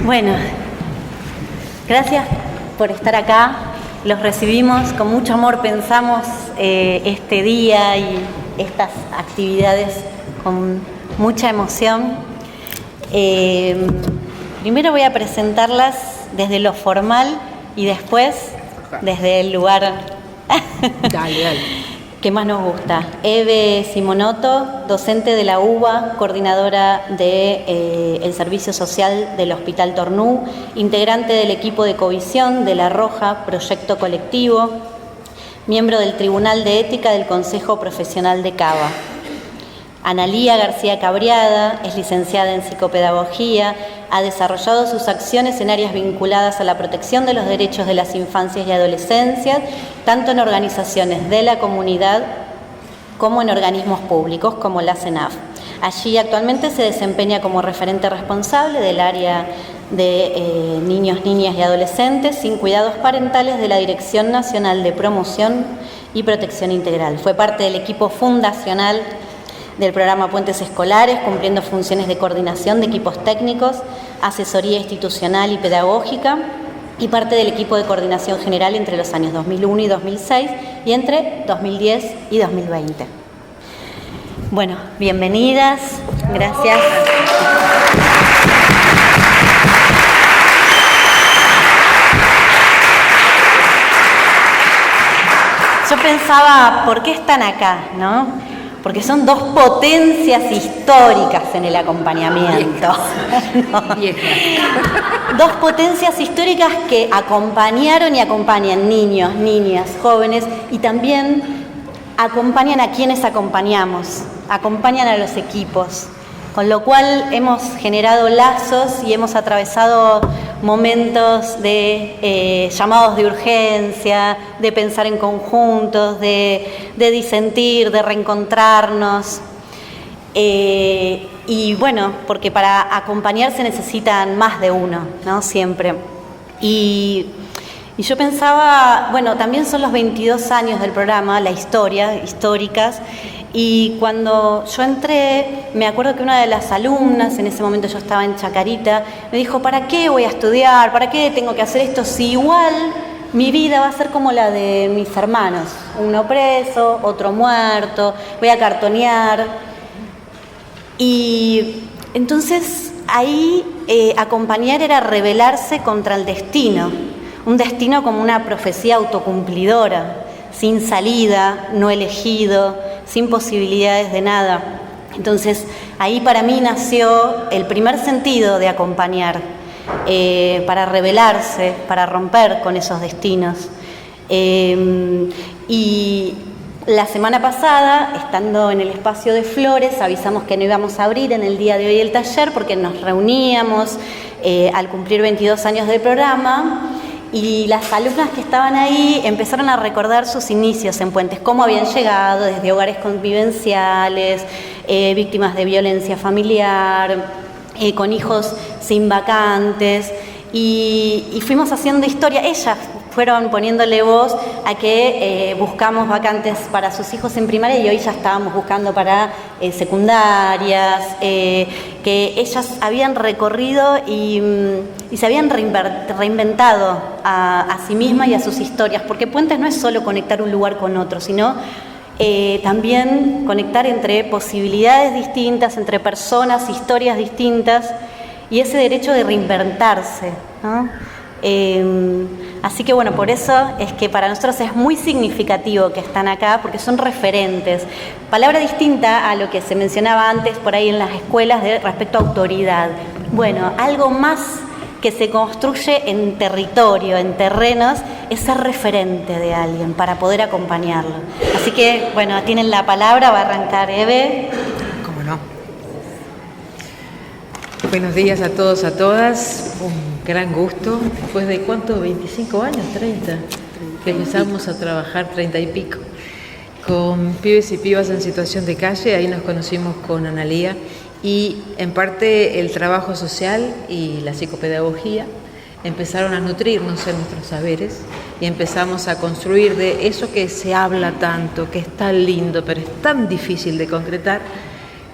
Bueno, gracias por estar acá. Los recibimos con mucho amor. Pensamos este día y estas actividades con mucha emoción. Primero voy a presentarlas desde lo formal y después desde el lugar Dale. que más nos gusta. Eve Simonotto, docente de la UBA, coordinadora del Servicio Social del Hospital Tornú, integrante del equipo de Covisión de La Roja, proyecto colectivo, miembro del Tribunal de Ética del Consejo Profesional de Cava. Analía García Cabriada es licenciada en psicopedagogía, ha desarrollado sus acciones en áreas vinculadas a la protección de los derechos de las infancias y adolescencias, tanto en organizaciones de la comunidad como en organismos públicos como la CENAF. Allí actualmente se desempeña como referente responsable del área de niños, niñas y adolescentes sin cuidados parentales de la Dirección Nacional de Promoción y Protección Integral. Fue parte del equipo fundacional del programa Puentes Escolares, cumpliendo funciones de coordinación de equipos técnicos, asesoría institucional y pedagógica, y parte del equipo de coordinación general entre los años 2001 y 2006 y entre 2010 y 2020. Bueno, bienvenidas, gracias. Yo pensaba, ¿por qué están acá, no? Porque son dos potencias históricas en el acompañamiento. ¿No? Dos potencias históricas que acompañaron y acompañan niños, niñas, jóvenes y también acompañan a quienes acompañamos, acompañan a los equipos. Con lo cual hemos generado lazos y hemos atravesado momentos de llamados de urgencia, de pensar en conjuntos, de disentir, de reencontrarnos. Y bueno, porque para acompañarse necesitan más de uno, ¿no? Siempre. Y yo pensaba, bueno, también son los 22 años del programa, la historia, históricas. Y cuando yo entré, me acuerdo que una de las alumnas, en ese momento yo estaba en Chacarita, me dijo, ¿para qué voy a estudiar? ¿Para qué tengo que hacer esto? Si igual mi vida va a ser como la de mis hermanos, uno preso, otro muerto, voy a cartonear. Y entonces ahí acompañar era rebelarse contra el destino, un destino como una profecía autocumplidora, sin salida, no elegido, sin posibilidades de nada. Entonces, ahí para mí nació el primer sentido de acompañar, para rebelarse, para romper con esos destinos. Y la semana pasada, estando en el espacio de Flores, avisamos que no íbamos a abrir en el día de hoy el taller porque nos reuníamos al cumplir 22 años del programa. Y las alumnas que estaban ahí empezaron a recordar sus inicios en Puentes, cómo habían llegado desde hogares convivenciales, víctimas de violencia familiar, con hijos sin vacantes, y fuimos haciendo historia. Ellas fueron poniéndole voz a que buscamos vacantes para sus hijos en primaria y hoy ya estábamos buscando para secundarias, que ellas habían recorrido y se habían reinventado a sí mismas y a sus historias, porque Puentes no es solo conectar un lugar con otro, sino también conectar entre posibilidades distintas, entre personas, historias distintas, y ese derecho de reinventarse, ¿no? Así que bueno, por eso es que para nosotros es muy significativo que están acá, porque son referentes. Palabra distinta a lo que se mencionaba antes por ahí en las escuelas respecto a autoridad. Bueno, algo más que se construye en territorio, en terrenos, es ser referente de alguien para poder acompañarlo. Así que bueno, tienen la palabra, va a arrancar Eve. ¿Cómo no? Buenos días a todos, a todas. Un gran gusto. Después de ¿cuánto? 25 años, 30. Que empezamos a trabajar 30 y pico. Con pibes y pibas en situación de calle. Ahí nos conocimos con Analía. Y en parte el trabajo social y la psicopedagogía empezaron a nutrirnos en nuestros saberes y empezamos a construir de eso que se habla tanto, que es tan lindo, pero es tan difícil de concretar,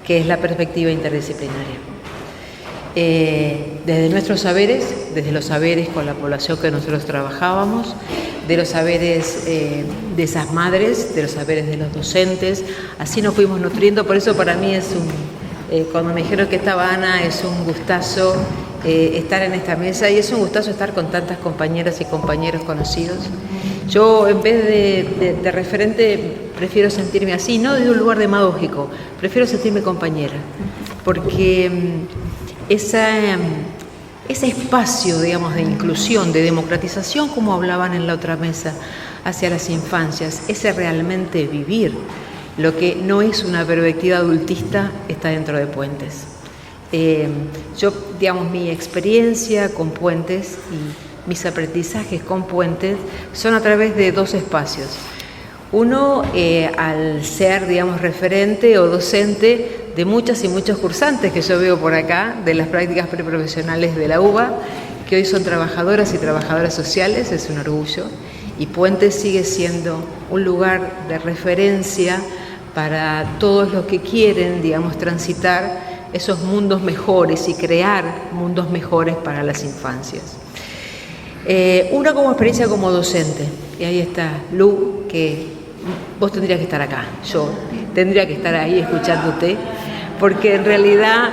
que es la perspectiva interdisciplinaria. desde nuestros saberes, desde los saberes con la población que nosotros trabajábamos, de los saberes de esas madres, de los saberes de los docentes, así nos fuimos nutriendo. Por eso para mí es cuando me dijeron que estaba Ana, es un gustazo estar en esta mesa y es un gustazo estar con tantas compañeras y compañeros conocidos. Yo en vez de referente prefiero sentirme así, no desde un lugar demagógico, prefiero sentirme compañera, porque ese espacio, digamos, de inclusión, de democratización, como hablaban en la otra mesa, hacia las infancias, ese realmente vivir, lo que no es una perspectiva adultista, está dentro de Puentes. Yo, digamos, mi experiencia con Puentes y mis aprendizajes con Puentes son a través de dos espacios. Uno, al ser, digamos, referente o docente de muchas y muchos cursantes que yo veo por acá, de las prácticas preprofesionales de la UBA, que hoy son trabajadoras y trabajadoras sociales, es un orgullo, y Puentes sigue siendo un lugar de referencia para todos los que quieren, digamos, transitar esos mundos mejores y crear mundos mejores para las infancias. Una como experiencia como docente, y ahí está Lu, que vos tendrías que estar acá, yo tendría que estar ahí escuchándote, porque en realidad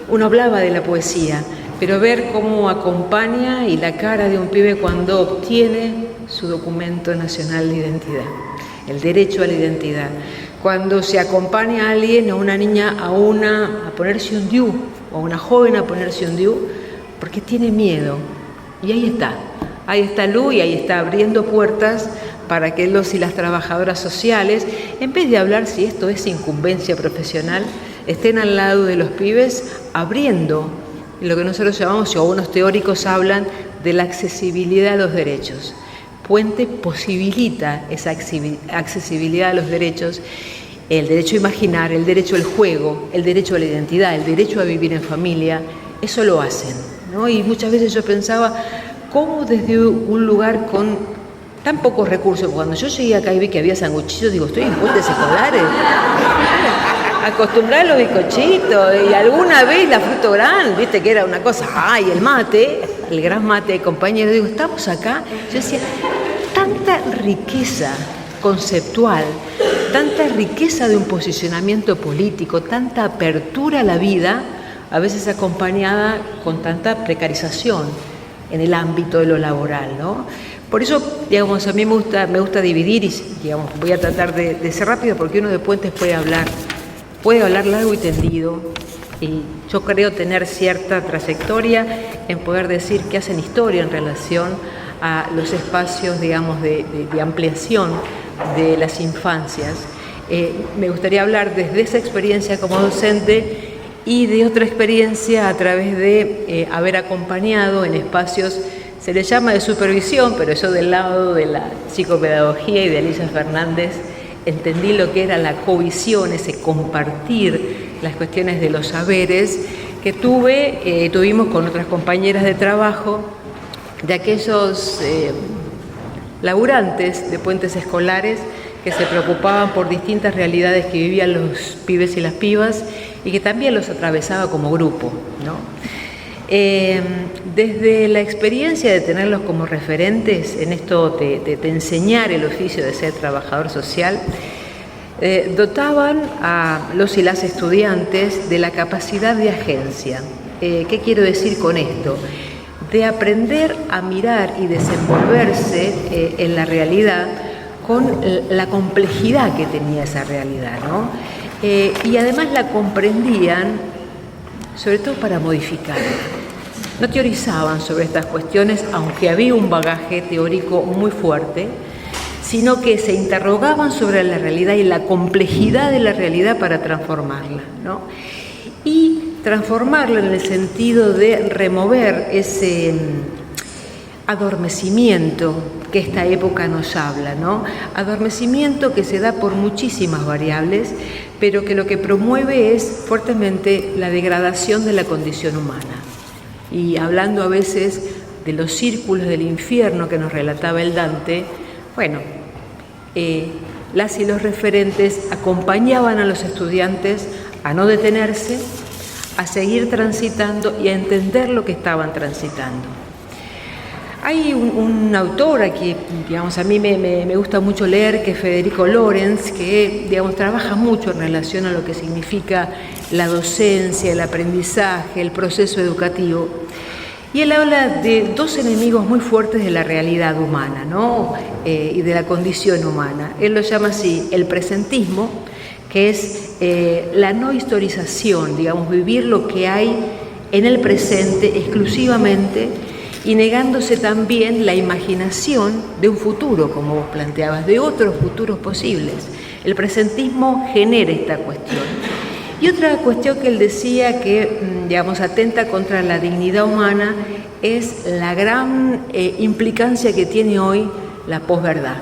uno hablaba de la poesía, pero ver cómo acompaña y la cara de un pibe cuando obtiene su documento nacional de identidad, el derecho a la identidad, cuando se acompaña a alguien, a una niña, a ponerse un DIU, o a una joven a ponerse un DIU, porque tiene miedo. Y ahí está Lu, y ahí está abriendo puertas para que los y las trabajadoras sociales, en vez de hablar si esto es incumbencia profesional, estén al lado de los pibes abriendo lo que nosotros llamamos, o algunos teóricos hablan, de la accesibilidad a los derechos. Puente posibilita esa accesibilidad a los derechos, el derecho a imaginar, el derecho al juego, el derecho a la identidad, el derecho a vivir en familia, eso lo hacen, ¿no? Y muchas veces yo pensaba, ¿cómo desde un lugar con tan pocos recursos? Cuando yo llegué acá y vi que había sanguchitos, digo, estoy en Puentes Escolares, acostumbrada a los bizcochitos, y alguna vez la Fruto Gran, viste que era una cosa, ay, el mate, el gran mate de compañeros, digo, estamos acá, yo decía, tanta riqueza conceptual, tanta riqueza de un posicionamiento político, tanta apertura a la vida, a veces acompañada con tanta precarización en el ámbito de lo laboral, ¿no? Por eso, digamos, a mí me gusta dividir y, digamos, voy a tratar de ser rápido porque uno de Puentes puede hablar largo y tendido, y yo creo tener cierta trayectoria en poder decir que hacen historia en relación a los espacios, digamos, de ampliación de las infancias. Me gustaría hablar desde esa experiencia como docente y de otra experiencia a través de haber acompañado en espacios, se le llama de supervisión, pero yo del lado de la psicopedagogía y de Alicia Fernández entendí lo que era la covisión, ese compartir las cuestiones de los saberes que tuvimos con otras compañeras de trabajo, de aquellos laburantes de Puentes Escolares que se preocupaban por distintas realidades que vivían los pibes y las pibas y que también los atravesaba como grupo, ¿no? Desde la experiencia de tenerlos como referentes en esto de enseñar el oficio de ser trabajador social, dotaban a los y las estudiantes de la capacidad de agencia. ¿Qué quiero decir con esto? De aprender a mirar y desenvolverse en la realidad con la complejidad que tenía esa realidad, ¿no? Y además la comprendían, sobre todo para modificarla. No teorizaban sobre estas cuestiones, aunque había un bagaje teórico muy fuerte, sino que se interrogaban sobre la realidad y la complejidad de la realidad para transformarla, ¿no? Y transformarla en el sentido de remover ese adormecimiento que esta época nos habla, ¿no? Adormecimiento que se da por muchísimas variables, pero que lo que promueve es fuertemente la degradación de la condición humana. Y hablando a veces de los círculos del infierno que nos relataba el Dante, bueno, las y los referentes acompañaban a los estudiantes a no detenerse, a seguir transitando y a entender lo que estaban transitando. Hay un autor aquí, digamos, a mí me gusta mucho leer, que es Federico Lorenz, que, digamos, trabaja mucho en relación a lo que significa la docencia, el aprendizaje, el proceso educativo. Y él habla de dos enemigos muy fuertes de la realidad humana, ¿no? Y de la condición humana. Él lo llama así: el presentismo, que es la no historización, digamos, vivir lo que hay en el presente exclusivamente, y negándose también la imaginación de un futuro, como vos planteabas, de otros futuros posibles. El presentismo genera esta cuestión. Y otra cuestión que él decía que, digamos, atenta contra la dignidad humana es la gran implicancia que tiene hoy la posverdad.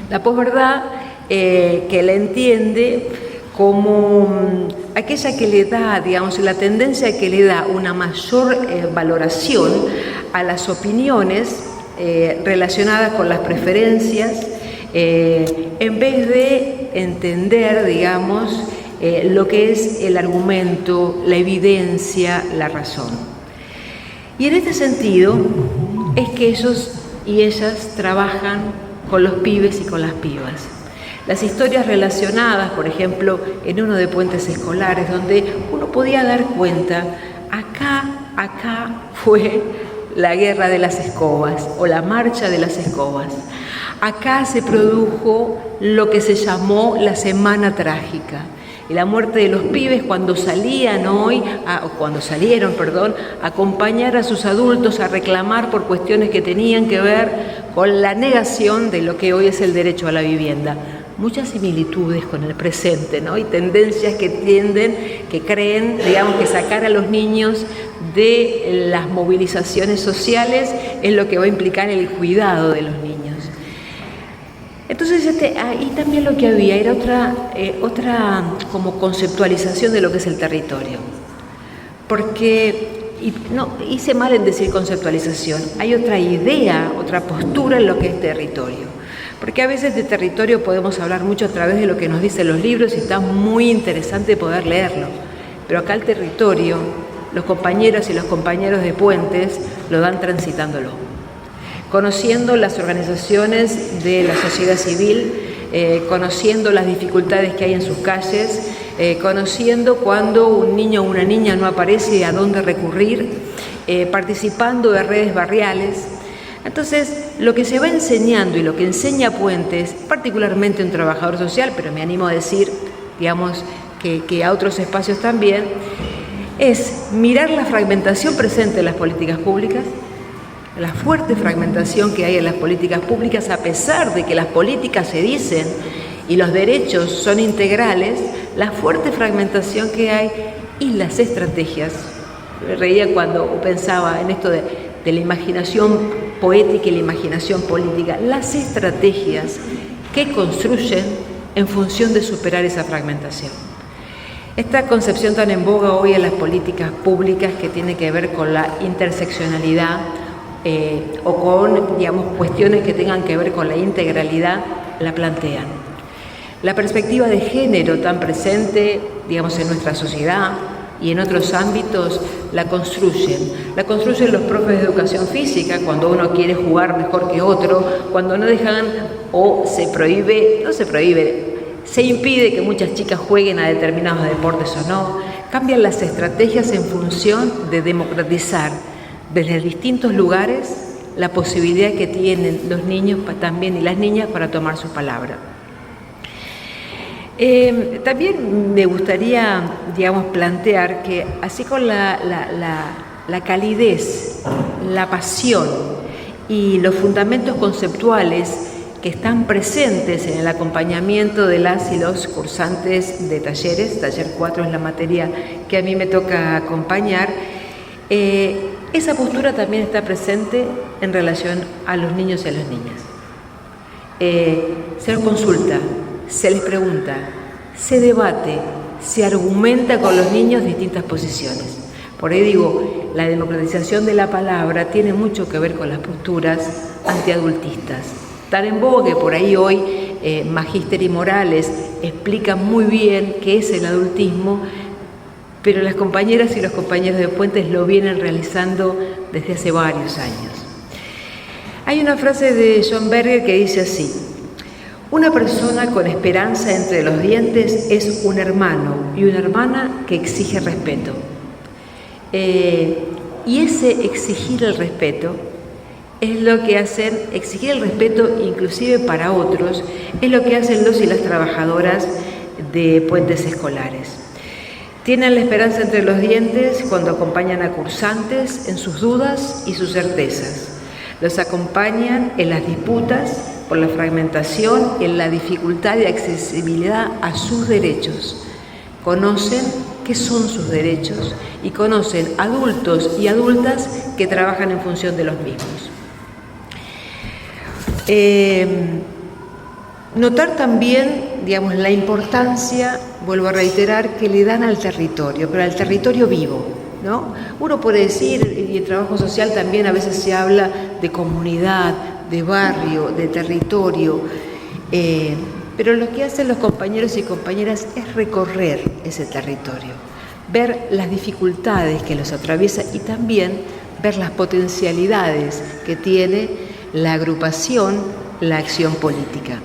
La posverdad que la entiende como aquella que le da, digamos, la tendencia que le da una mayor valoración a las opiniones relacionadas con las preferencias, en vez de entender, digamos, lo que es el argumento, la evidencia, la razón. Y en este sentido es que ellos y ellas trabajan con los pibes y con las pibas. Las historias relacionadas, por ejemplo, en uno de Puentes Escolares, donde uno podía dar cuenta, acá fue la guerra de las escobas o la marcha de las escobas. Acá se produjo lo que se llamó la Semana Trágica. Y la muerte de los pibes cuando salieron, a acompañar a sus adultos a reclamar por cuestiones que tenían que ver con la negación de lo que hoy es el derecho a la vivienda. Muchas similitudes con el presente, ¿no? Y tendencias que creen, digamos, que sacar a los niños de las movilizaciones sociales es lo que va a implicar el cuidado de los niños. Entonces, ahí también lo que había era otra como conceptualización de lo que es el territorio. Porque, no hice mal en decir conceptualización, hay otra idea, otra postura en lo que es territorio. Porque a veces de territorio podemos hablar mucho a través de lo que nos dicen los libros y está muy interesante poder leerlo. Pero acá el territorio, los compañeros y los compañeros de Puentes lo dan transitándolo. Conociendo las organizaciones de la sociedad civil, conociendo las dificultades que hay en sus calles, conociendo cuando un niño o una niña no aparece y a dónde recurrir, participando de redes barriales. Entonces, lo que se va enseñando y lo que enseña Puentes, particularmente un trabajador social, pero me animo a decir, digamos, que a otros espacios también, es mirar la fragmentación presente en las políticas públicas, la fuerte fragmentación que hay en las políticas públicas, a pesar de que las políticas se dicen y los derechos son integrales, la fuerte fragmentación que hay y las estrategias. Me reía cuando pensaba en esto de la imaginación poética y la imaginación política, las estrategias que construyen en función de superar esa fragmentación. Esta concepción tan en boga hoy en las políticas públicas, que tiene que ver con la interseccionalidad o con, digamos, cuestiones que tengan que ver con la integralidad, la plantean. La perspectiva de género tan presente, digamos, en nuestra sociedad y en otros ámbitos, la construyen los profes de educación física cuando uno quiere jugar mejor que otro, cuando no dejan o se impide que muchas chicas jueguen a determinados deportes o no. Cambian las estrategias en función de democratizar desde distintos lugares la posibilidad que tienen los niños también y las niñas para tomar su palabra. También me gustaría, digamos, plantear que así con la calidez, la pasión y los fundamentos conceptuales que están presentes en el acompañamiento de las y los cursantes de talleres, taller 4 es la materia que a mí me toca acompañar, esa postura también está presente en relación a los niños y a las niñas. Se los consulta, se les pregunta, se debate, se argumenta con los niños distintas posiciones. Por ahí digo, la democratización de la palabra tiene mucho que ver con las posturas antiadultistas. Tan en boga que por ahí hoy Magíster y Morales explican muy bien qué es el adultismo, pero las compañeras y los compañeros de Puentes lo vienen realizando desde hace varios años. Hay una frase de John Berger que dice así: una persona con esperanza entre los dientes es un hermano y una hermana que exige respeto. Y ese exigir el respeto es lo que hacen, exigir el respeto inclusive para otros, es lo que hacen los y las trabajadoras de Puentes Escolares. Tienen la esperanza entre los dientes cuando acompañan a cursantes en sus dudas y sus certezas. Los acompañan en las disputas por la fragmentación, en la dificultad de accesibilidad a sus derechos. Conocen qué son sus derechos y conocen adultos y adultas que trabajan en función de los mismos. Notar también, digamos, la importancia, vuelvo a reiterar, que le dan al territorio, pero al territorio vivo, ¿no? Uno puede decir, y en trabajo social también a veces se habla de comunidad, de barrio, de territorio, pero lo que hacen los compañeros y compañeras es recorrer ese territorio, ver las dificultades que los atraviesa y también ver las potencialidades que tiene la agrupación, la acción política.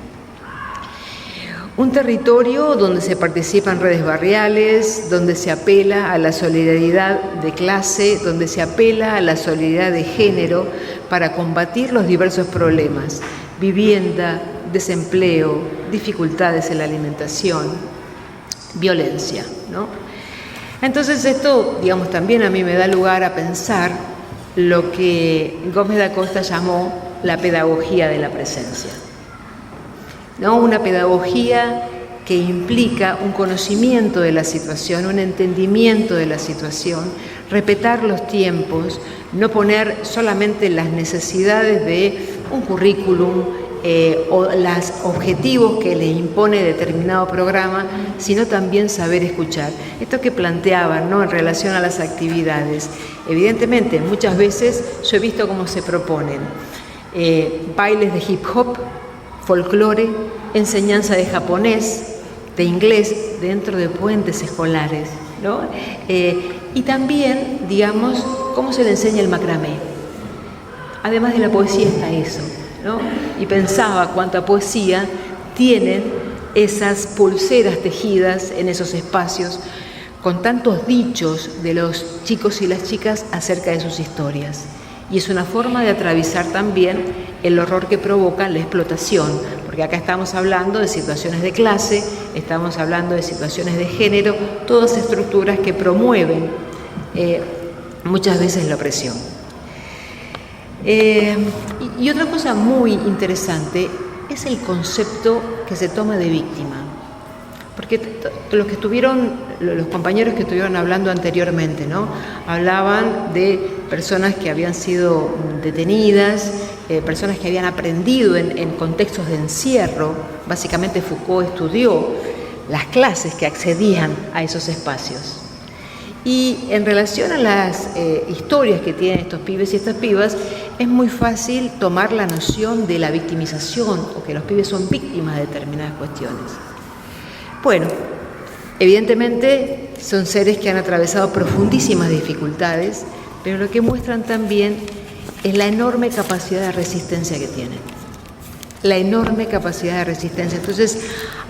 Un territorio donde se participa en redes barriales, donde se apela a la solidaridad de clase, donde se apela a la solidaridad de género para combatir los diversos problemas: vivienda, desempleo, dificultades en la alimentación, violencia, ¿no? Entonces esto, digamos, también a mí me da lugar a pensar lo que Gómez da Costa llamó la pedagogía de la presencia, ¿no? Una pedagogía que implica un conocimiento de la situación, un entendimiento de la situación, respetar los tiempos, no poner solamente las necesidades de un currículum o los objetivos que le impone determinado programa, sino también saber escuchar. Esto que planteaban, ¿no?, en relación a las actividades. Evidentemente, muchas veces yo he visto cómo se proponen bailes de hip hop, folclore, enseñanza de japonés, de inglés, dentro de Puentes Escolares, ¿no? Y también, digamos, cómo se le enseña el macramé. Además de la poesía está eso, ¿no? Y pensaba cuánta poesía tienen esas pulseras tejidas en esos espacios, con tantos dichos de los chicos y las chicas acerca de sus historias. Y es una forma de atravesar también el horror que provoca la explotación, porque acá estamos hablando de situaciones de clase, estamos hablando de situaciones de género, todas estructuras que promueven muchas veces la opresión. Y otra cosa muy interesante es el concepto que se toma de víctima, porque los compañeros que estuvieron hablando anteriormente, ¿no?, hablaban de personas que habían sido detenidas, personas que habían aprendido en contextos de encierro. Básicamente Foucault estudió las clases que accedían a esos espacios. Y en relación a las historias que tienen estos pibes y estas pibas, es muy fácil tomar la noción de la victimización o que los pibes son víctimas de determinadas cuestiones. Bueno, evidentemente son seres que han atravesado profundísimas dificultades, pero lo que muestran también es la enorme capacidad de resistencia que tienen. La enorme capacidad de resistencia. Entonces,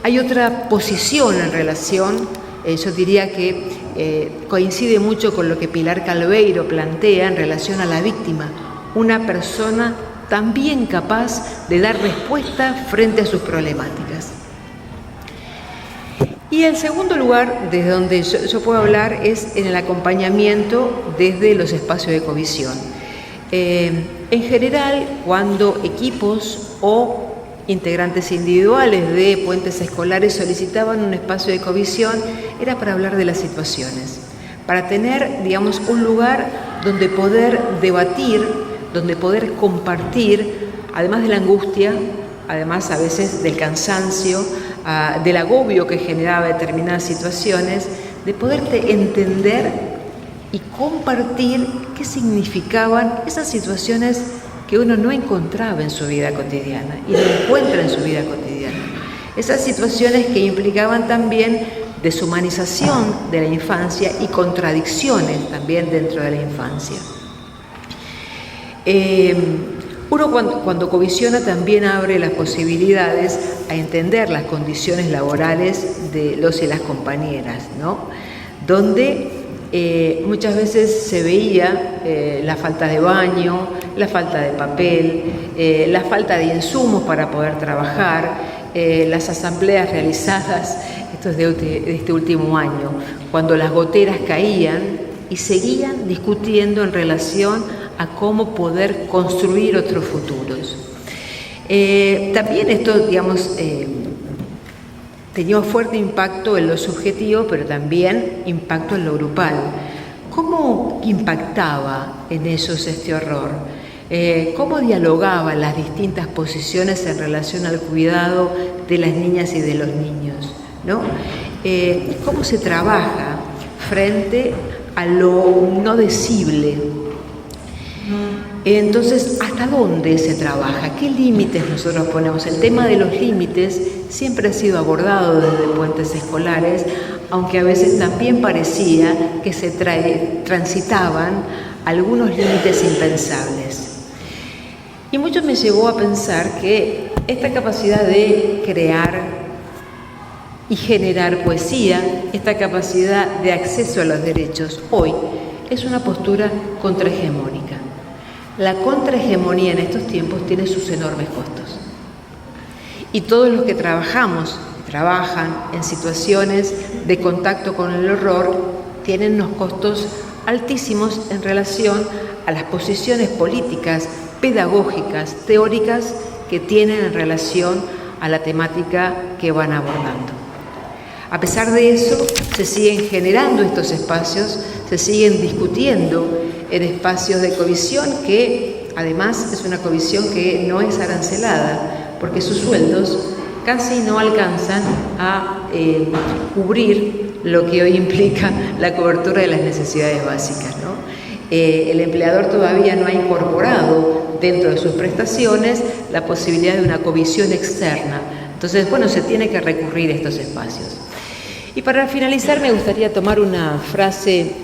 hay otra posición en relación, yo diría que coincide mucho con lo que Pilar Calveiro plantea en relación a la víctima, una persona también capaz de dar respuesta frente a sus problemáticas. Y en segundo lugar, desde donde yo puedo hablar, es en el acompañamiento desde los espacios de covisión. En general, cuando equipos o integrantes individuales de Puentes Escolares solicitaban un espacio de covisión, era para hablar de las situaciones, para tener, digamos, un lugar donde poder debatir, donde poder compartir, además de la angustia, además a veces del cansancio, del agobio que generaba determinadas situaciones, de poderte entender y compartir qué significaban esas situaciones que uno no encontraba en su vida cotidiana y no encuentra en su vida cotidiana. Esas situaciones que implicaban también deshumanización de la infancia y contradicciones también dentro de la infancia. Uno cuando covisiona también abre las posibilidades a entender las condiciones laborales de los y las compañeras, ¿no? Donde muchas veces se veía la falta de baño, la falta de papel, la falta de insumos para poder trabajar, las asambleas realizadas, esto es de este último año, cuando las goteras caían y seguían discutiendo en relación a cómo poder construir otros futuros. También esto, digamos, tenía un fuerte impacto en lo subjetivo, pero también impacto en lo grupal. ¿Cómo impactaba en ellos este horror? ¿Cómo dialogaban las distintas posiciones en relación al cuidado de las niñas y de los niños, ¿no? ¿Cómo se trabaja frente a lo no decible? Entonces, ¿hasta dónde se trabaja? ¿Qué límites nosotros ponemos? El tema de los límites siempre ha sido abordado desde puentes escolares, aunque a veces también parecía que se transitaban algunos límites impensables. Y mucho me llevó a pensar que esta capacidad de crear y generar poesía, esta capacidad de acceso a los derechos, hoy es una postura contrahegemónica. La contrahegemonía en estos tiempos tiene sus enormes costos. Y todos los que trabajan en situaciones de contacto con el horror tienen unos costos altísimos en relación a las posiciones políticas, pedagógicas, teóricas que tienen en relación a la temática que van abordando. A pesar de eso, se siguen generando estos espacios, se siguen discutiendo en espacios de covisión que además es una covisión que no es arancelada, porque sus sueldos casi no alcanzan a cubrir lo que hoy implica la cobertura de las necesidades básicas, ¿no? El empleador todavía no ha incorporado dentro de sus prestaciones la posibilidad de una covisión externa. Entonces, bueno, se tiene que recurrir a estos espacios. Y para finalizar me gustaría tomar una frase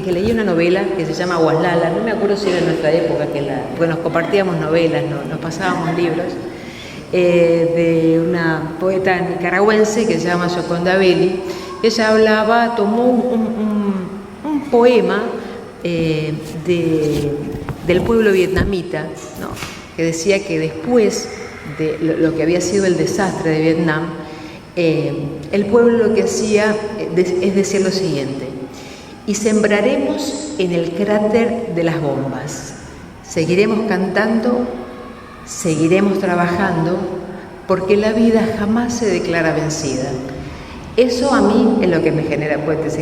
que leí en una novela que se llama Guaslala, no me acuerdo si era en nuestra época, porque nos compartíamos novelas, nos pasábamos libros, de una poeta nicaragüense que se llama Gioconda Belli. Ella tomó un poema del pueblo vietnamita, ¿no? Que decía que después de lo que había sido el desastre de Vietnam, el pueblo lo que hacía es decir lo siguiente: y sembraremos en el cráter de las bombas, seguiremos cantando, seguiremos trabajando, porque la vida jamás se declara vencida. Eso a mí es lo que me genera puentes.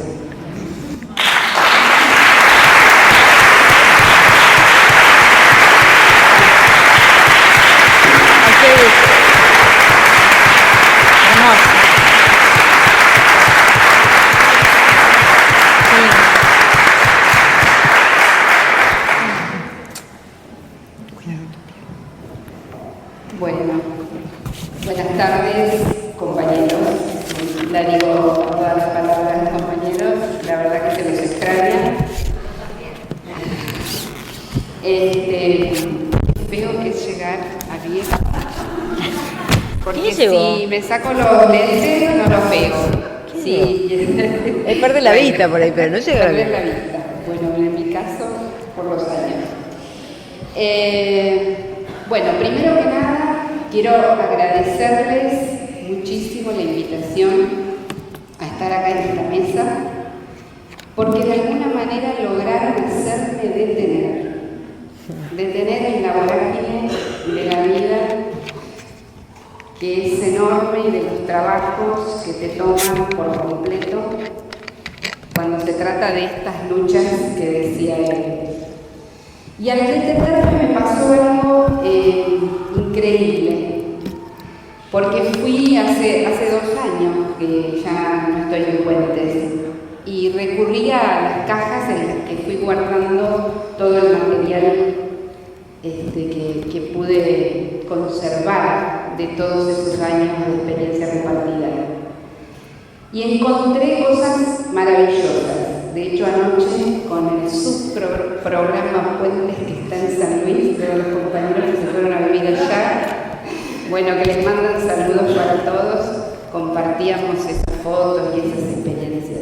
Bueno, buenas tardes, compañeros. La digo todas las palabras, compañeros, la verdad que se los extraña. Veo que es llegar a vieja, porque si me saco los lentes no los veo. Sí. Él pierde la vista por ahí, pero no llega a perder la vista. Bueno, en mi caso, por los años. Bueno, primero que nada, quiero agradecerles muchísimo la invitación a estar acá en esta mesa, porque de alguna manera lograron hacerme detener en la vorágine de la vida, que es enorme, y de los trabajos que te toman por completo cuando se trata de estas luchas que decía él. Y al detenerme me pasó algo increíble, porque fui hace 2 años que ya no estoy en Puentes, y recurrí a las cajas en las que fui guardando todo el material que pude conservar de todos esos años de experiencia repartida. y encontré cosas maravillosas. De hecho, anoche con el subprograma Puentes que está en San Luis, todos los compañeros que se fueron a vivir allá, bueno, que les mandan saludos para todos, compartíamos esas fotos y esas experiencias,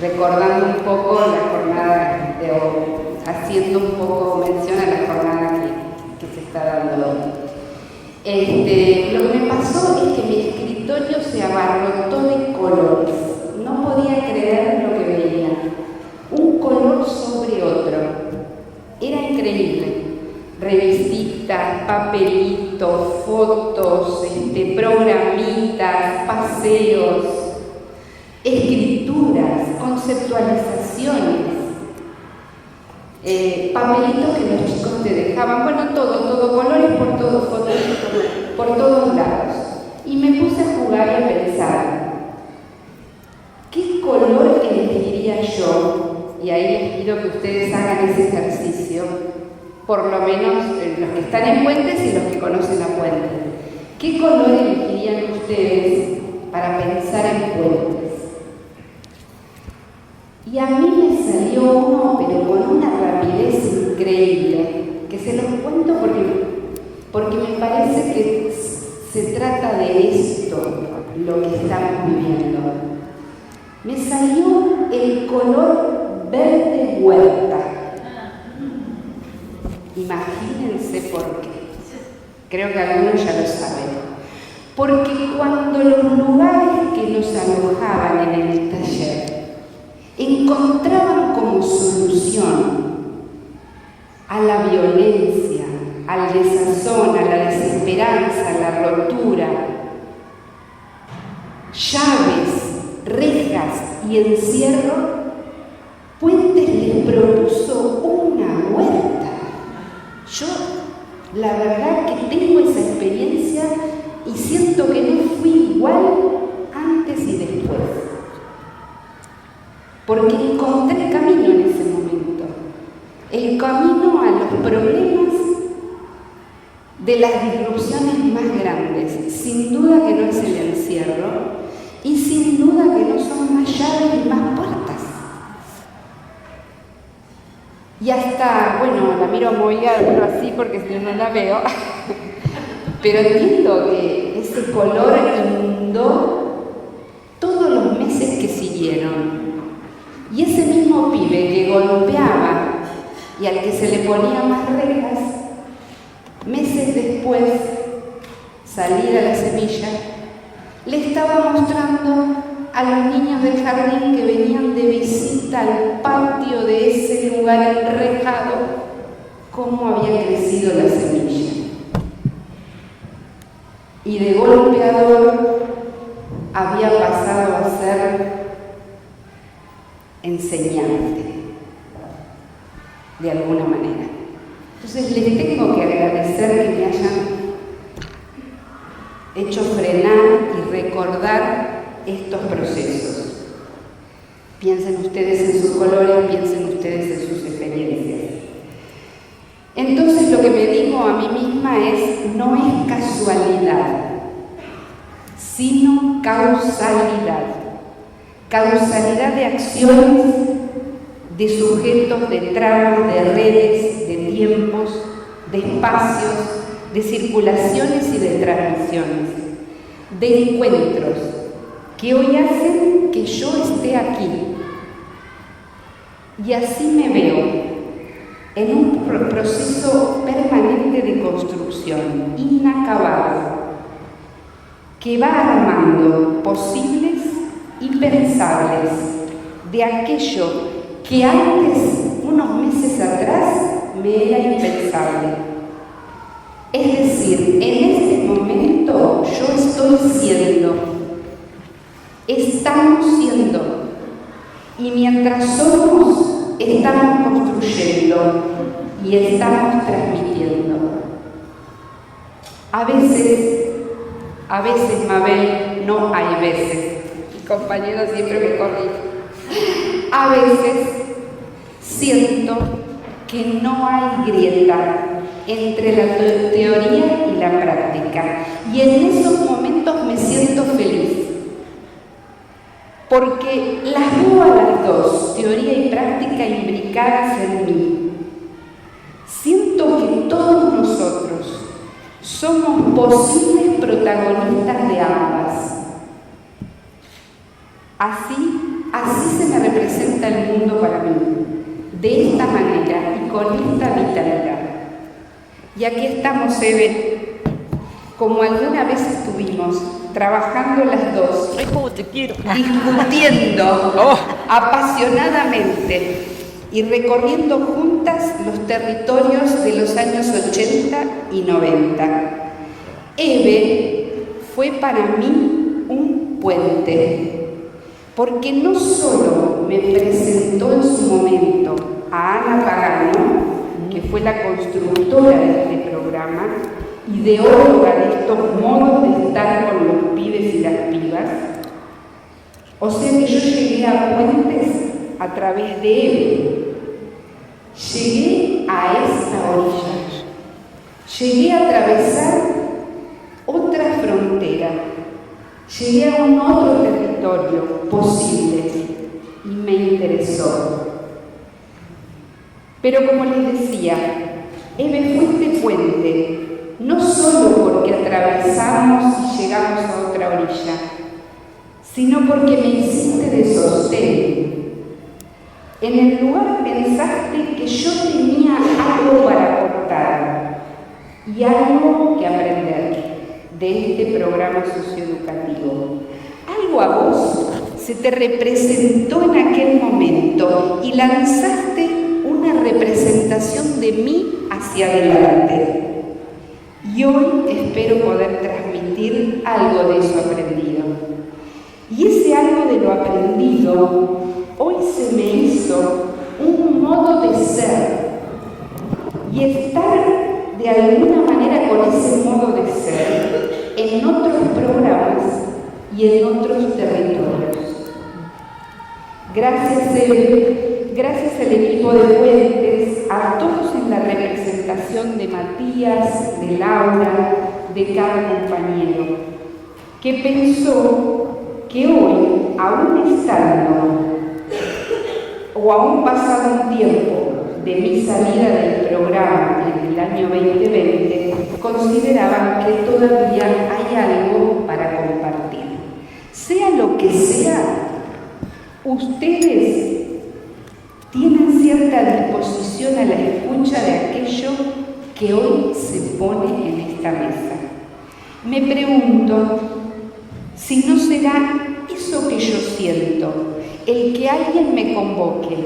recordando un poco la jornada de hoy, haciendo un poco mención a la jornada que se está dando hoy. Lo que me pasó es que mi escritorio se abarrotó de colores. No podía creer lo que veía. Un color sobre otro. Era increíble. Revistas, papelitos, fotos, programitas, paseos, escrituras, conceptualizaciones. Papelitos que los chicos te dejaban, bueno, todo, colores por todos, fotos por todos lados. Y me puse a jugar y a pensar, ¿qué color elegiría yo? Y ahí les pido que ustedes hagan ese ejercicio, por lo menos los que están en Puentes y los que conocen la Puente. ¿Qué color elegirían ustedes para pensar en Puentes? Y a mí me salió uno, pero con una rapidez increíble, que se los cuento porque me parece que se trata de esto, lo que estamos viviendo. Me salió el color verde huerta. Imagínense por qué. Creo que algunos ya lo saben. Porque cuando los lugares que nos alojaban en el taller encontraban como solución a la violencia, al desazón, a la desesperanza, a la rotura, llaves, rejas y encierro, Puentes les propuso una huerta. Yo, la verdad que tengo esa experiencia y siento que no fui igual antes y después. Porque encontré el camino en ese momento, el camino a los problemas de las disrupciones más grandes. Sin duda que no es el encierro y sin duda que no son más llaves y más puertas. Y hasta, bueno, la miro movida así porque si no la veo, pero entiendo que ese color inundó todos los meses que siguieron. Y ese mismo pibe que golpeaba y al que se le ponía más rejas, meses después, salir a la semilla, le estaba mostrando a los niños del jardín que venían de visita al patio de ese lugar enrejado, cómo había crecido la semilla. Y de golpeador había pasado a ser enseñante, de alguna manera. Entonces les tengo que agradecer que me hayan hecho frenar y recordar estos procesos. Piensen ustedes en sus colores, piensen ustedes en sus experiencias. Entonces lo que me digo a mí misma es, no es casualidad, sino causalidad. Causalidad de acciones, de sujetos, de tramas, de redes, de tiempos, de espacios, de circulaciones y de transmisiones, de encuentros que hoy hacen que yo esté aquí. Y así me veo, en un proceso permanente de construcción, inacabado, que va armando posibles y pensables de aquello que antes, unos meses atrás, me era impensable. Es decir, en este momento yo estoy siendo, estamos siendo, y mientras somos, estamos construyendo y estamos transmitiendo. A veces, Mabel, no hay veces. Mi compañero siempre me corrige. A veces siento que no hay grieta entre la teoría y la práctica. Y en esos momentos me siento feliz. porque las veo a las dos, teoría y práctica, imbricadas en mí. Siento que todos nosotros somos posibles protagonistas de ambas. Así se me representa el mundo para mí, de esta manera y con esta vitalidad. Y aquí estamos, Eve, como alguna vez estuvimos, trabajando las dos, discutiendo apasionadamente y recorriendo juntas los territorios de los años 80 y 90. Eve fue para mí un puente, porque no solo me presentó en su momento a Ana Pagano, que fue la constructora de este programa, ideóloga de estos modos de estar con los pibes y las pibas. O sea que yo llegué a puentes a través de Eve. Llegué a esta orilla. Llegué a atravesar otra frontera. Llegué a un otro territorio posible y me interesó. Pero como les decía, Eve fue este puente, no solo porque atravesamos y llegamos a otra orilla, sino porque me hiciste de sostén. En el lugar pensaste que yo tenía algo para aportar y algo que aprender de este programa socioeducativo. Algo a vos se te representó en aquel momento y lanzaste una representación de mí hacia adelante. Y hoy espero poder transmitir algo de eso aprendido. Y ese algo de lo aprendido hoy se me hizo un modo de ser y estar de alguna manera con ese modo de ser en otros programas y en otros territorios. Gracias, Eve, gracias al equipo de Puentes, a todos en la representación de Matías, de Laura, de cada compañero, que pensó que hoy, aún estando o aún pasado un tiempo de mi salida del programa en el año 2020, consideraban que todavía hay algo para compartir. Sea lo que sea, ustedes tienen cierta disposición a la escucha de aquello que hoy se pone en esta mesa. Me pregunto si no será eso que yo siento, el que alguien me convoque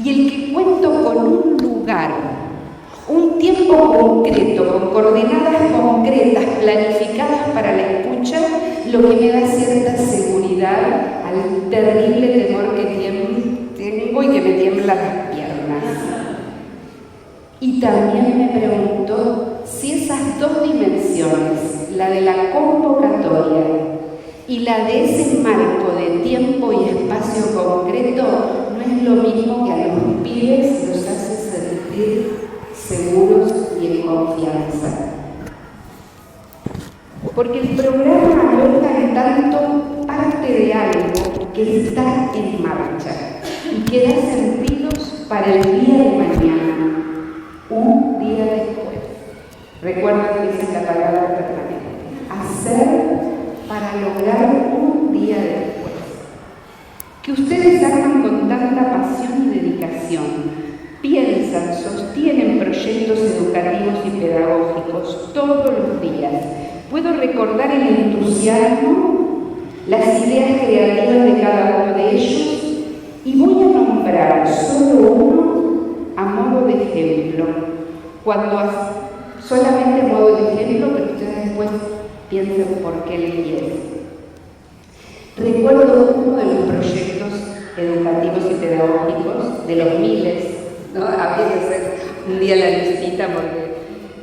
y el que cuento con un lugar, un tiempo concreto, con coordenadas concretas, planificadas para la escucha, lo que me da cierta seguridad al terrible temor que tengo y que me tiemblan las piernas. Y también me pregunto si esas dos dimensiones, la de la convocatoria y la de ese marco de tiempo y espacio concreto, no es lo mismo que a los pibes los hace sentir seguros y en confianza. Porque el programa alberga en tanto parte de algo que está en marcha y que da sentidos para el día de mañana, un día después. Recuerda que esa es la palabra permanente. Hacer para lograr un día después. Que ustedes hagan con tanta pasión y dedicación, piensan, sostienen proyectos educativos y pedagógicos todos los días. Puedo recordar el entusiasmo, las ideas creativas de cada uno de ellos y voy a nombrar solo uno a modo de ejemplo. Solamente a modo de ejemplo, pero ustedes después piensen por qué elegí ese. Recuerdo uno de los proyectos educativos y pedagógicos, de los miles, ¿no? Habría que hacer un día la listita porque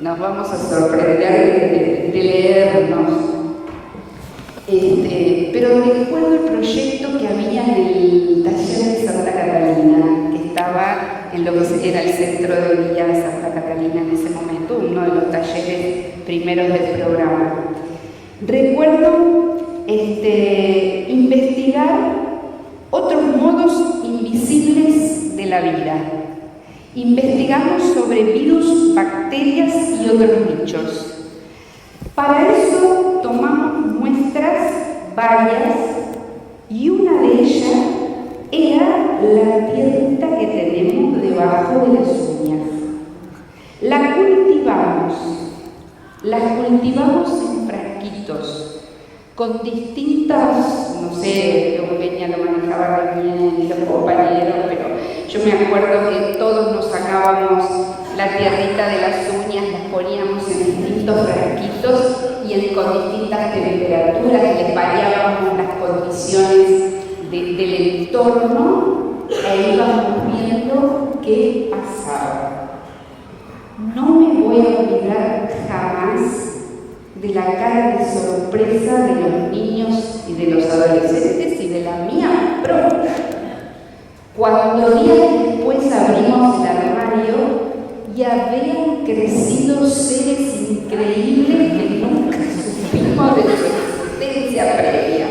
nos vamos a sorprender de leernos. Pero recuerdo el proyecto que había en el taller de Santa Catalina, que estaba en lo que era el centro de Villa de Santa Catalina en ese momento, uno de los talleres primeros del programa. Recuerdo investigar otros modos invisibles de la vida. Investigamos sobre virus, bacterias y otros bichos. Para eso tomamos muestras varias y una de ellas era la tierrita que tenemos debajo de las uñas. La cultivamos en frasquitos, con distintas, no sé, Eugenia lo manejaba re bien y los compañeros, pero yo me acuerdo que todos nos sacábamos la tierrita de las uñas, las poníamos en distintos frasquitos y con distintas temperaturas les variábamos las condiciones del entorno e íbamos viendo qué pasaba. No me voy a olvidar jamás de la cara de sorpresa de los niños y de los adolescentes y de la mía propia. Cuando días después abrimos el armario y habían crecido seres increíbles que nunca supimos de su existencia previa.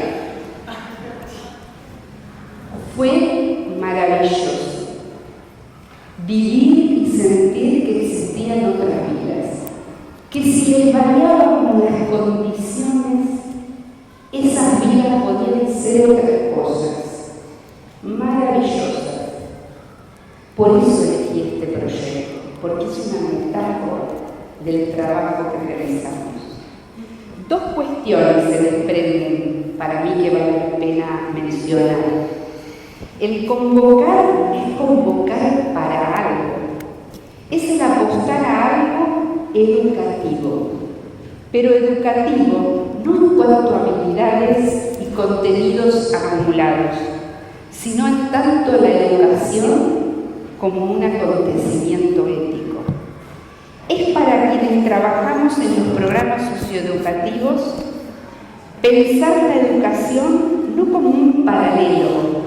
Fue maravilloso vivir y sentir que existían otras vidas, que si les variábamos las condiciones, esas vidas podían ser otras cosas maravillosas. Por eso elegí este proyecto, porque es una metáfora del trabajo que realizamos. Dos cuestiones se desprenden para mí que vale la pena mencionar. El convocar es convocar para algo, es el apostar a algo educativo, pero educativo no en cuanto a habilidades y contenidos acumulados, sino en tanto la educación como un acontecimiento ético. Es para quienes trabajamos en los programas socioeducativos pensar la educación no como un paralelo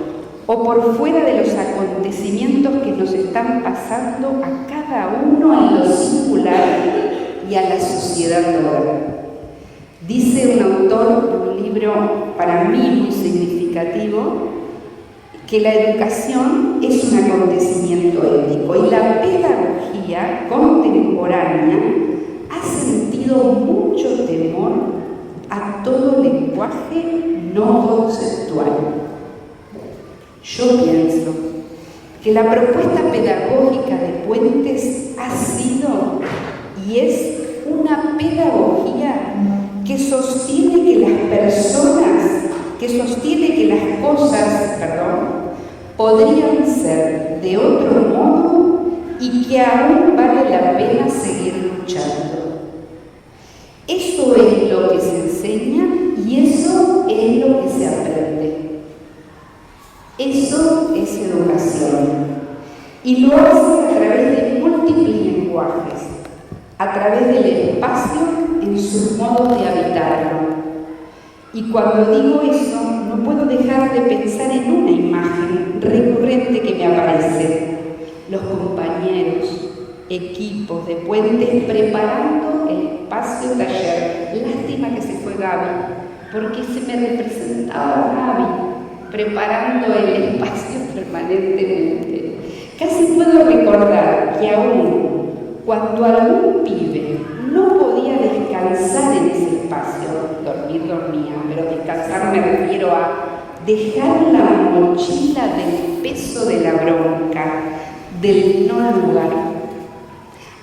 o por fuera de los acontecimientos que nos están pasando a cada uno en lo singular y a la sociedad toda. Dice un autor de un libro para mí muy significativo que la educación es un acontecimiento ético y la pedagogía contemporánea ha sentido mucho temor a todo lenguaje no conceptual. Yo pienso que la propuesta pedagógica de Puentes ha sido y es una pedagogía que sostiene que las cosas, podrían ser de otro modo y que aún vale la pena seguir luchando. Eso es lo que se enseña y eso es lo que se aprende. Eso es educación y lo hace a través de múltiples lenguajes, a través del espacio en sus modos de habitarlo. Y cuando digo eso, no puedo dejar de pensar en una imagen recurrente que me aparece: los compañeros, equipos de Puentes preparando el espacio taller. Lástima que se fue Gaby, porque se me representaba Gaby preparando el espacio permanentemente. Casi puedo recordar que aún cuando algún pibe no podía descansar en ese espacio, dormía, pero descansar me refiero a dejar la mochila del peso de la bronca, del no lugar,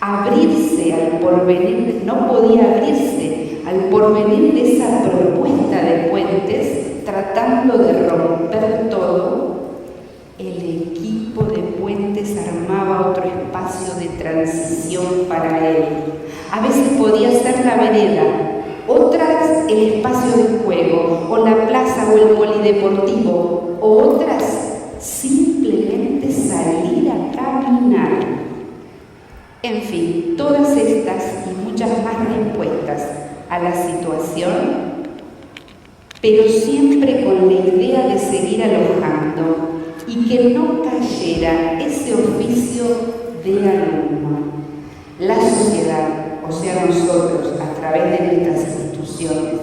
abrirse al porvenir, no podía abrirse al porvenir de esa propuesta de Puentes, tratando de romper todo. El equipo de Puentes armaba otro espacio de transición para él. A veces podía ser la vereda, otras el espacio de juego, o la plaza o el polideportivo, o otras simplemente salir a caminar. En fin, todas estas y muchas más respuestas a la situación, pero siempre con la idea de seguir alojando y que no cayera ese oficio de alumno. La sociedad, o sea nosotros, a través de nuestras instituciones,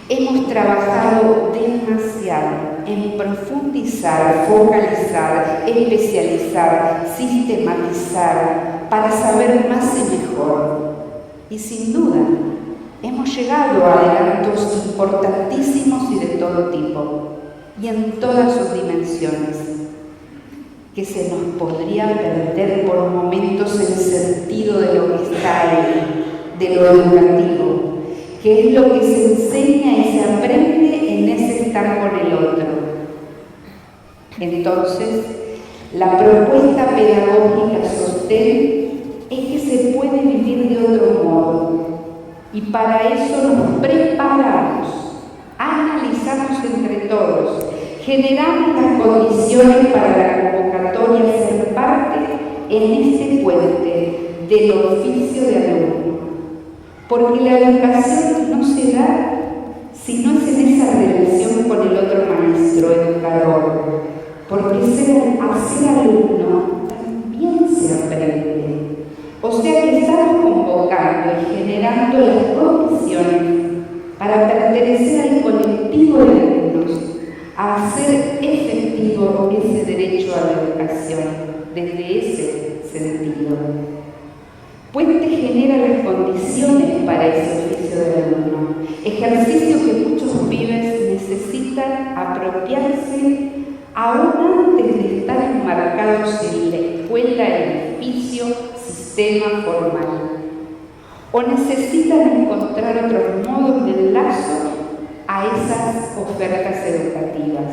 hemos trabajado demasiado en profundizar, focalizar, especializar, sistematizar, para saber más y mejor. Y sin duda, hemos llegado a adelantos importantísimos y de todo tipo, y en todas sus dimensiones, que se nos podría perder por momentos el sentido de lo que está ahí, de lo educativo, que es lo que se enseña y se aprende en ese estar con el otro. Entonces, la propuesta pedagógica sostén es que se puede vivir de otro modo, y para eso nos preparamos, analizamos entre todos, generamos las condiciones para la convocatoria a ser parte en este puente del oficio de alumno. Porque la educación no se da si no es en esa relación con el otro maestro, educador. Porque hacer alumno también se aprende. O sea que estamos convocando y generando las condiciones para pertenecer al colectivo de alumnos, a hacer efectivo ese derecho a la educación desde ese sentido. Puente genera las condiciones para ese oficio del alumno, ejercicio que muchos pibes necesitan apropiarse aún antes de estar enmarcados en la escuela, edificio, sistema formal, o necesitan encontrar otros modos de enlazo a esas ofertas educativas.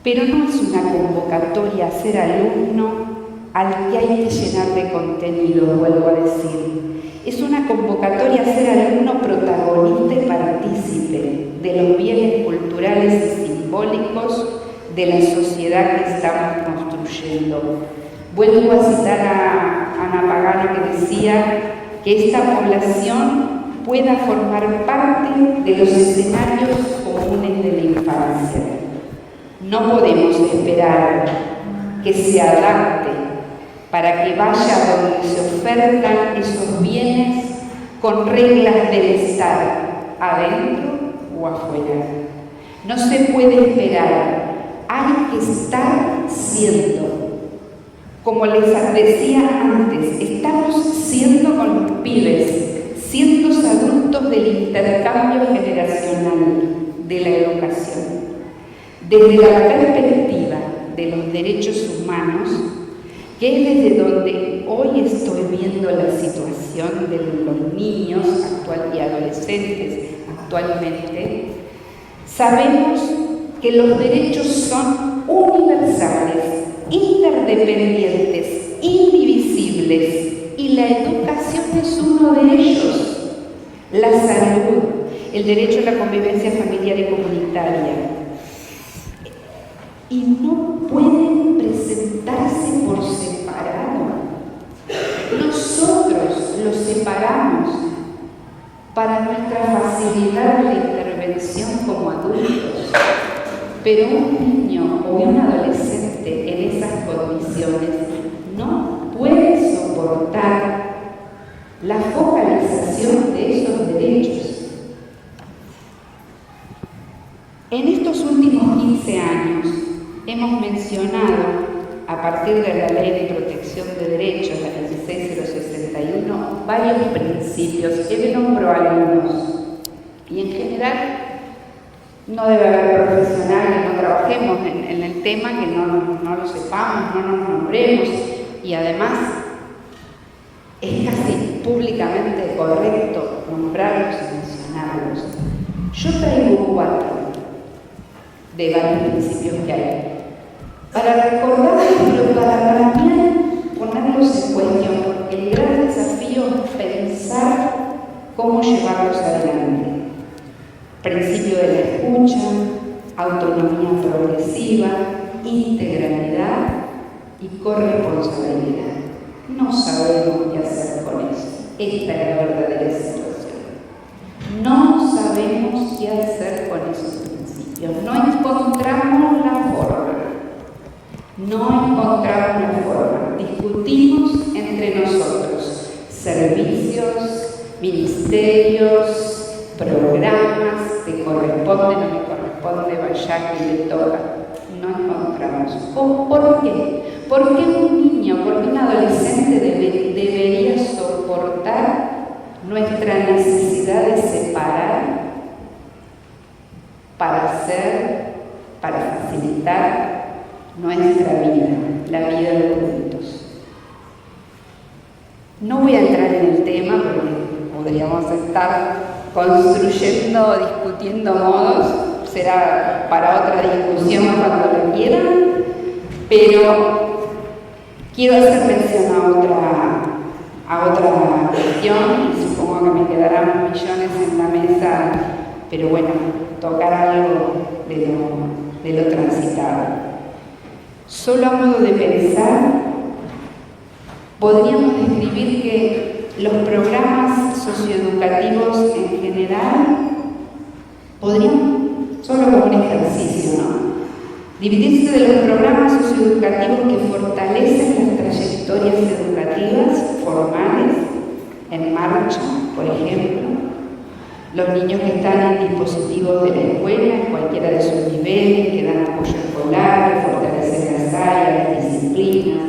Pero no es una convocatoria a ser alumno al que hay que llenar de contenido, vuelvo a decir. Es una convocatoria a ser alumno protagonista y partícipe de los bienes culturales y simbólicos de la sociedad que estamos construyendo. Vuelvo a citar a Ana Pagano, que decía que esta población pueda formar parte de los escenarios comunes de la infancia. No podemos esperar que se adapte para que vaya donde se ofertan esos bienes con reglas del estar adentro o afuera. No se puede esperar, hay que estar siendo. Como les decía antes, estamos siendo con los pibes, siendo adultos del intercambio generacional de la educación. Desde la perspectiva de los derechos humanos, que es desde donde hoy estoy viendo la situación de los niños y adolescentes actualmente, sabemos que los derechos son universales, interdependientes, indivisibles, y la educación es uno de ellos. La salud, el derecho a la convivencia familiar y comunitaria. Y no pueden presentarse por separado. Nosotros los separamos para nuestra facilidad de intervención como adultos. Pero un niño o un adolescente en esas condiciones no puede soportar la focalización de esos derechos. En estos últimos 15 años hemos mencionado, a partir de la Ley de Protección de Derechos, la 16061, varios principios, que nombro algunos. Y en general, no debe haber profesional que no trabajemos en el tema, que no lo sepamos, no nos nombremos, y además es casi públicamente correcto nombrarlos y mencionarlos. Yo traigo 4 de varios principios que hay, para recordarlos, pero para también ponerlos en cuestión, porque el gran desafío es pensar cómo llevarlos adelante. Principio de la escucha, autonomía progresiva, integralidad y corresponsabilidad. No sabemos qué hacer con eso. Esta es la verdadera situación. No sabemos qué hacer con esos principios. No encontramos la forma. Discutimos entre nosotros servicios, ministerios, programas, te corresponde, no me corresponde. corresponde, Bayak y de Torah, no encontramos. ¿Por qué? ¿Por qué un niño, por qué un adolescente debería soportar nuestra necesidad de separar para facilitar nuestra vida, la vida de juntos? No voy a entrar en el tema porque podríamos estar construyendo o discutiendo modos, será para otra discusión cuando lo quieran, pero quiero hacer mención a otra cuestión, y supongo que me quedarán millones en la mesa, pero bueno, tocar algo de lo transitado. Solo a modo de pensar, podríamos describir que los programas socioeducativos en general podrían, solo como un ejercicio, ¿no?, dividirse de los programas socioeducativos que fortalecen las trayectorias educativas formales en marcha, por ejemplo, los niños que están en dispositivos de la escuela, en cualquiera de sus niveles, que dan apoyo escolar, que fortalecen las áreas, las disciplinas,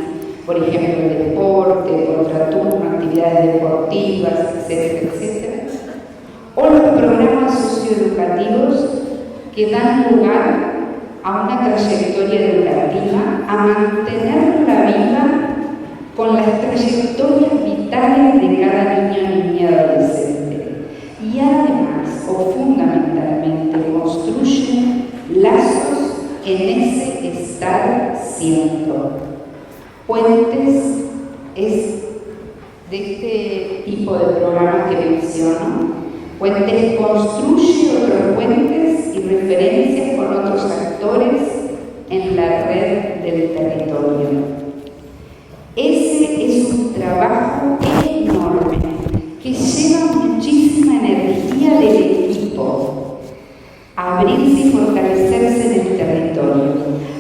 por ejemplo, el deporte, contraturno, actividades deportivas, etcétera, etcétera. O los programas socioeducativos que dan lugar a una trayectoria educativa, a mantenerla viva con las trayectorias vitales de cada niño, niña y adolescente. Y además, o fundamentalmente, construyen lazos en ese estar siendo. Puentes es de este tipo de programas que menciono. Puentes construye otros puentes y referencias con otros actores en la red del territorio. Ese es un trabajo enorme que lleva muchísima energía del equipo. Abrirse y fortalecerse en el territorio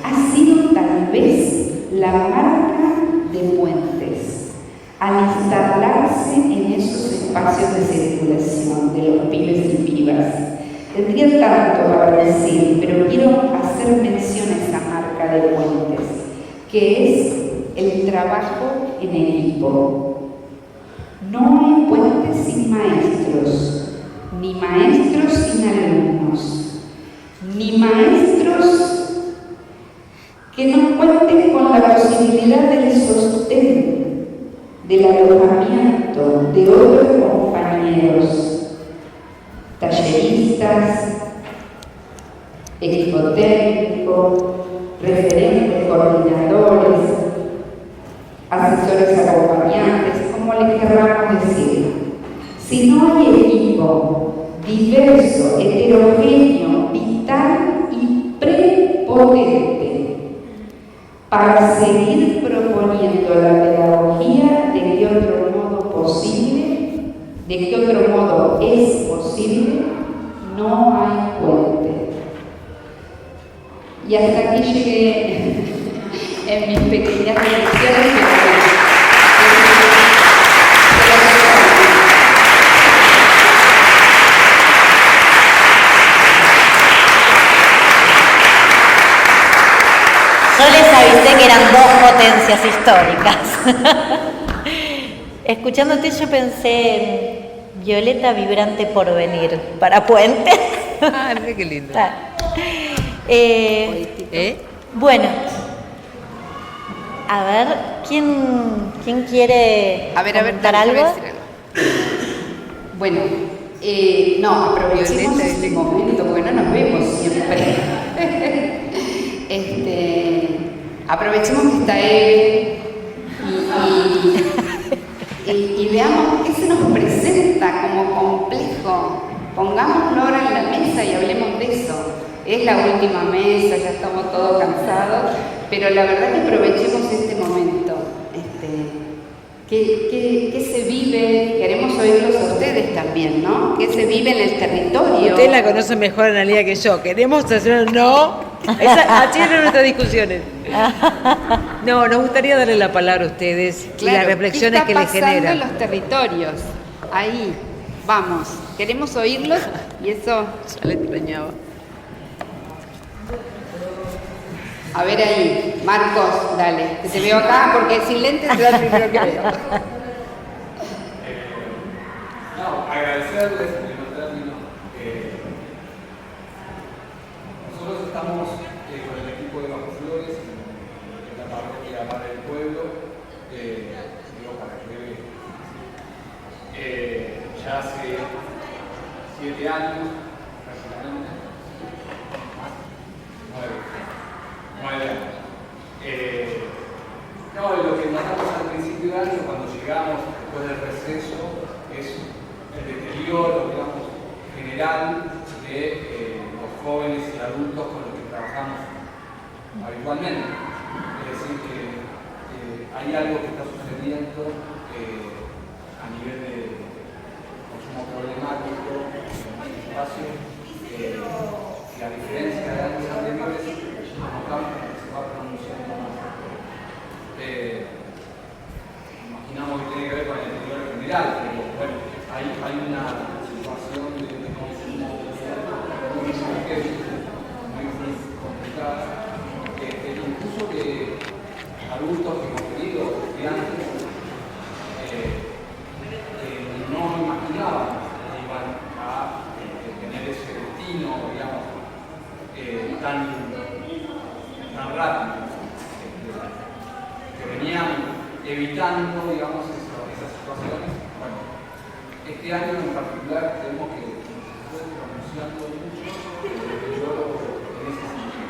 ha sido tal vez la marca de Puentes al instalarse en esos espacios de circulación de los pibes y pibas. Tendría tanto para decir, pero quiero hacer mención a esa marca de Puentes, que es el trabajo en equipo. No hay puentes sin maestros, ni maestros sin alumnos, ni maestros que no cuenten con la posibilidad del sostén, del alojamiento de otros compañeros, talleristas, equipo técnico, referentes, coordinadores, asesores acompañantes, como le querramos decir. Si no hay equipo diverso, heterogéneo, vital y prepotente para seguir proponiendo la pedagogía de qué otro modo posible, de qué otro modo es posible, no hay puente. Y hasta aquí llegué en mis pequeñas reflexiones. Yo les avisé que eran dos potencias históricas. Escuchándote yo pensé, Violeta vibrante por venir para Puentes. Ah, mira qué lindo. Bueno, a ver, ¿quién quiere comentar algo? Bueno, no, aprovechemos este momento, porque no nos vemos siempre. Aprovechemos que está él y veamos qué se nos presenta como complejo. Pongámoslo ahora en la mesa y hablemos de eso. Es la última mesa, ya estamos todos cansados, pero la verdad que aprovechemos este momento. ¿Qué se vive? Queremos oírlos a ustedes también, ¿no? ¿Qué se vive en el territorio? Usted la conoce mejor, Analía, que yo. ¿Queremos hacer no? Así eran nuestras discusiones. No, nos gustaría darle la palabra a ustedes, claro, y las reflexiones que les generan. ¿Qué está pasando en los territorios? Ahí, vamos. Queremos oírlos y eso... Ya le extrañaba. A ver ahí, Marcos, dale, que te veo acá porque sin lentes es el primero que veo. No, agradecerles en primer término. Nosotros estamos con el equipo de Bajo Flores en la parroquia Madre del Pueblo, digo para que ya hace 7 años, prácticamente, 9 años. No, lo que notamos al principio de año, cuando llegamos después del receso, es el deterioro, digamos, general de los jóvenes y adultos con los que trabajamos habitualmente. Es decir, que hay algo que está sucediendo a nivel de consumo problemático en el espacio, y a diferencia de años anteriores, notamos que se va pronunciando más. Imaginamos que tiene que ver con el deterioro general, pero bueno, hay una situación de consumo muy complicada, incluso que adultos que hemos tenido, estudiantes, que no imaginaban que iban a tener ese destino, digamos, tan rápido, que venían evitando, digamos, esas situaciones. Bueno, este año en particular tenemos que se estoy pronunciando mucho el deterioro en ese sentido.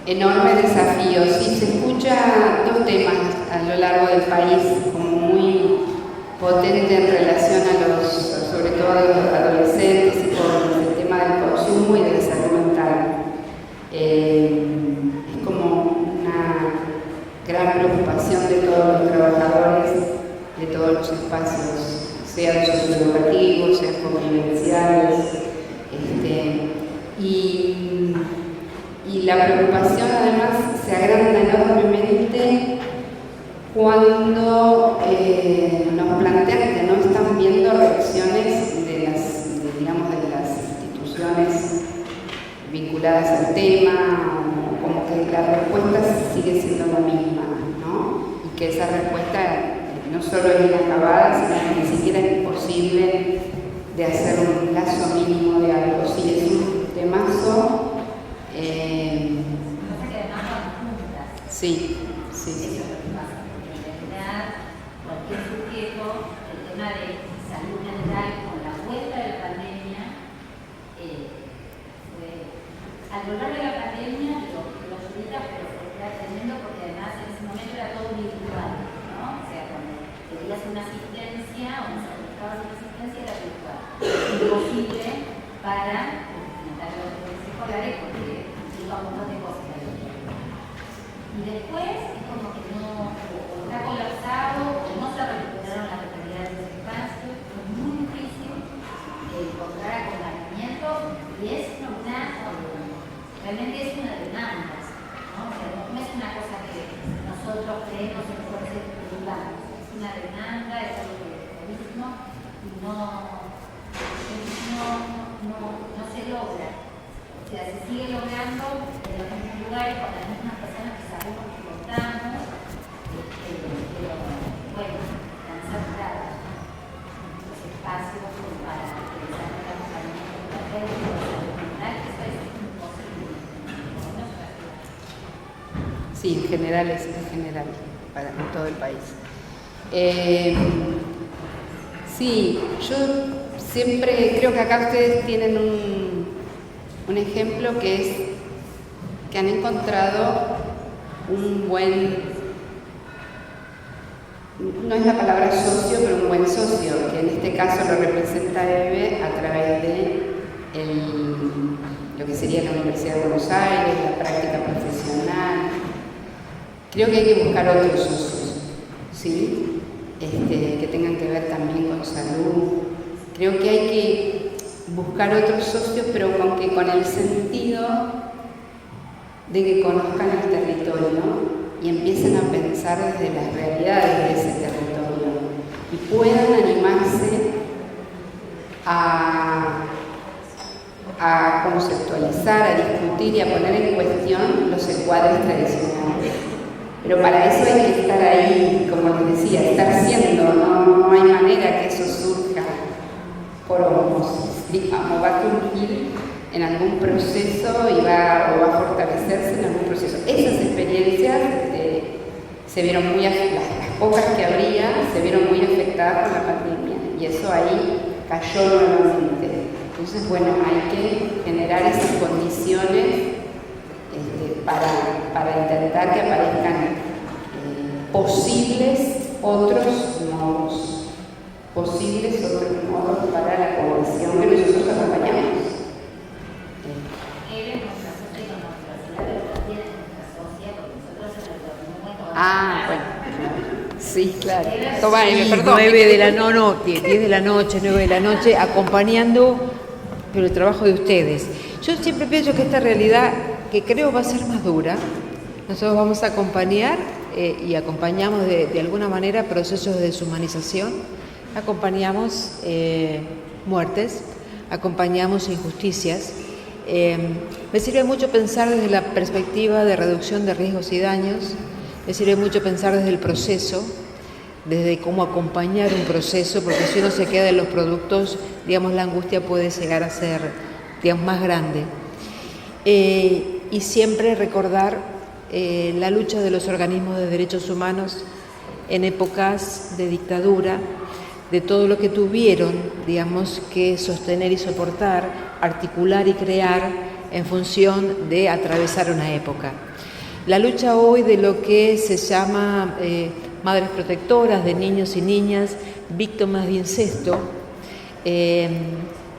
Enorme desafío. Sí, se escucha 2 temas a lo largo del país como muy potente en relación a sobre todo a los adolescentes y por el tema del consumo y de la salud mental. Es como una gran preocupación de todos los trabajadores, de todos los espacios, sean socioeducativos, sean convivenciales, y la preocupación además se agranda enormemente cuando nos plantean que no están viendo reacciones de las instituciones vinculadas al tema, o como que la respuesta sigue siendo la misma, ¿no? Y que esa respuesta no solo es inacabada, sino que ni siquiera es posible de hacer un lazo mínimo de algo. Sí, es un temazo. Sí. Eso es lo que pasa. En realidad, cualquier sujeto, el tema de salud mental con la vuelta de la pandemia, fue a lo largo de la pandemia, lo ahorita, pero fue tremendo porque además en ese momento era todo virtual, ¿no? O sea, cuando pedías una asistencia o necesitabas una asistencia era virtual. Imposible para implementar los estudios escolares porque iba un montón de cosas. Y después es como que no, o está colapsado, o no se recuperaron la totalidad de los espacios, es muy difícil encontrar acompañamiento y es realmente es una demanda, ¿no? O sea, no es una cosa que nosotros creemos en fuerzas urbanas, es una demanda, es algo que es mismo y no se logra. O sea, se sigue logrando en los mismos lugares con las mismas personas que sabemos que contamos, pero bueno, están saturados los espacios para que desarrollen acompañamiento terapéutico, salud mental, eso es imposible. Sí, en general es general para todo el país. Sí, yo siempre creo que acá ustedes tienen un ejemplo que es que han encontrado un buen, no es la palabra socio, pero un buen socio, que en este caso lo representa Eve a través de lo que sería la Universidad de Buenos Aires, la práctica profesional. Creo que hay que buscar otros socios, ¿sí? Que tengan que ver también con salud. Creo que hay que buscar otros socios, pero con el sentido de que conozcan el territorio, ¿no? Y empiecen a pensar desde las realidades de ese territorio y puedan animarse a a conceptualizar, a discutir y a poner en cuestión los encuadres tradicionales. Pero para eso hay que estar ahí, como les decía, estar siendo, no hay manera que eso surja por osmosis. Digamos, va a surgir en algún proceso o va a fortalecerse en algún proceso. Esas experiencias se vieron las pocas que habría, se vieron muy afectadas por la pandemia y eso ahí cayó nuevamente. Entonces, bueno, hay que generar esas condiciones para intentar que aparezcan posibles otros modos para la población que nosotros acompañamos. Bueno. Sí, claro. Toma, perdón. 10 de la noche, 9 de la noche, acompañando, pero el trabajo de ustedes. Yo siempre pienso que esta realidad, que creo va a ser más dura, nosotros vamos a acompañar y acompañamos de alguna manera procesos de deshumanización, acompañamos muertes, acompañamos injusticias. Me sirve mucho pensar desde la perspectiva de reducción de riesgos y daños. Me sirve mucho pensar desde el proceso, desde cómo acompañar un proceso, porque si uno se queda en los productos, digamos, la angustia puede llegar a ser, digamos, más grande. Y siempre recordar la lucha de los organismos de derechos humanos en épocas de dictadura, de todo lo que tuvieron, digamos, que sostener y soportar, articular y crear en función de atravesar una época. La lucha hoy de lo que se llama madres protectoras de niños y niñas víctimas de incesto,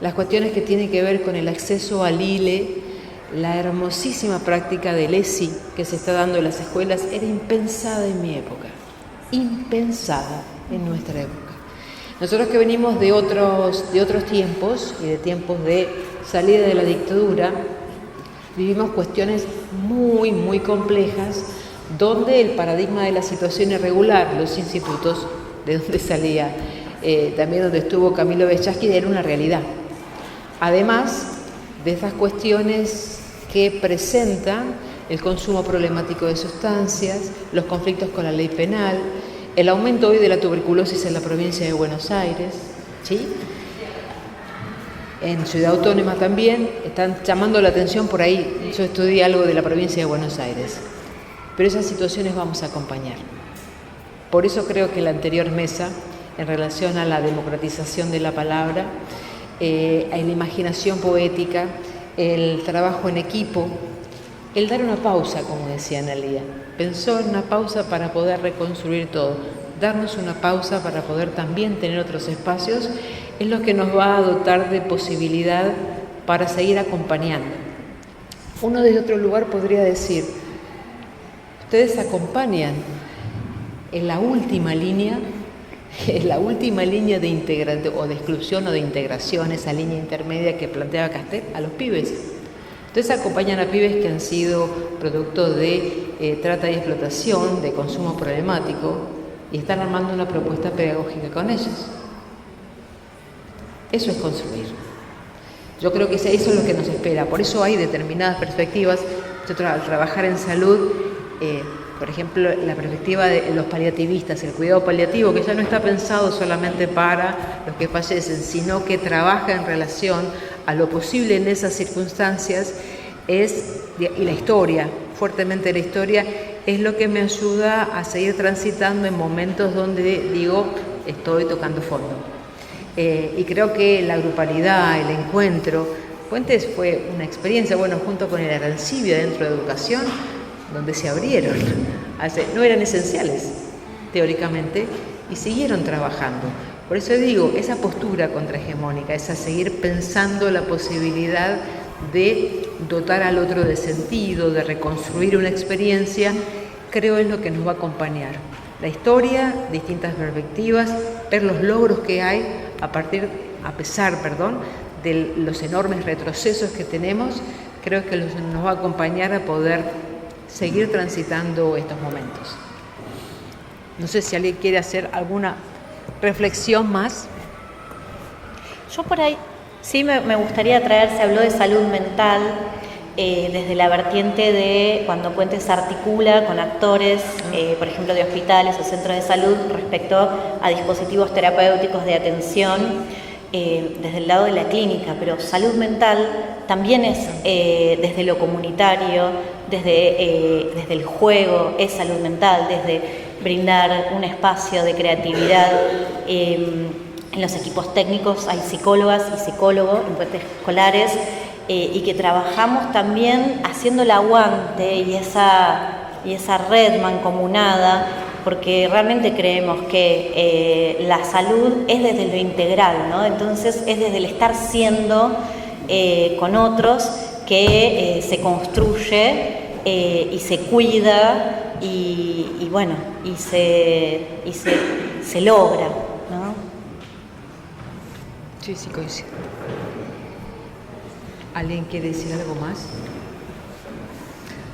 las cuestiones que tienen que ver con el acceso al ILE, la hermosísima práctica del ESI que se está dando en las escuelas, era impensada en mi época, impensada en nuestra época. Nosotros que venimos de otros tiempos y de tiempos de salida de la dictadura, vivimos cuestiones muy, muy complejas, donde el paradigma de la situación irregular, los institutos, de donde salía, también donde estuvo Camilo Bechaski, era una realidad. Además de esas cuestiones que presentan el consumo problemático de sustancias, los conflictos con la ley penal, el aumento hoy de la tuberculosis en la provincia de Buenos Aires, ¿sí? En Ciudad Autónoma también están llamando la atención por ahí. Yo estudié algo de la provincia de Buenos Aires, pero esas situaciones vamos a acompañar. Por eso creo que la anterior mesa, en relación a la democratización de la palabra, a la imaginación poética, el trabajo en equipo, el dar una pausa, como decía Analía, pensó en una pausa para poder reconstruir todo, darnos una pausa para poder también tener otros espacios, es lo que nos va a dotar de posibilidad para seguir acompañando. Uno desde otro lugar podría decir, ustedes acompañan en la última línea de integración o de exclusión o de integración, esa línea intermedia que planteaba Castel, a los pibes. Entonces acompañan a pibes que han sido producto de trata y explotación, de consumo problemático, y están armando una propuesta pedagógica con ellos. Eso es construir. Yo creo que eso es lo que nos espera. Por eso hay determinadas perspectivas. Nosotros al trabajar en salud, por ejemplo, la perspectiva de los paliativistas, el cuidado paliativo, que ya no está pensado solamente para los que fallecen, sino que trabaja en relación a lo posible en esas circunstancias, y la historia, fuertemente la historia, es lo que me ayuda a seguir transitando en momentos donde digo, estoy tocando fondo. Y creo que la grupalidad, el encuentro, Puentes fue una experiencia, bueno, junto con el Arancibia dentro de educación, donde se abrieron, no eran esenciales teóricamente, y siguieron trabajando. Por eso digo, esa postura contrahegemónica, esa seguir pensando la posibilidad de dotar al otro de sentido, de reconstruir una experiencia, creo es lo que nos va a acompañar. La historia, distintas perspectivas, ver los logros que hay a pesar de los enormes retrocesos que tenemos, creo que nos va a acompañar a poder seguir transitando estos momentos. No sé si alguien quiere hacer alguna reflexión más. Yo por ahí Sí, me gustaría traer, se habló de salud mental desde la vertiente de cuando Puentes articula con actores, por ejemplo, de hospitales o centros de salud respecto a dispositivos terapéuticos de atención desde el lado de la clínica, pero salud mental también es desde lo comunitario, desde el juego, es salud mental, desde brindar un espacio de creatividad. En los equipos técnicos hay psicólogas y psicólogos en Puentes Escolares y que trabajamos también haciendo el aguante y esa red mancomunada, porque realmente creemos que la salud es desde lo integral, ¿no? Entonces es desde el estar siendo con otros que se construye y se cuida y bueno, y se logra, ¿no? Sí, sí, coincido. ¿Alguien quiere decir algo más?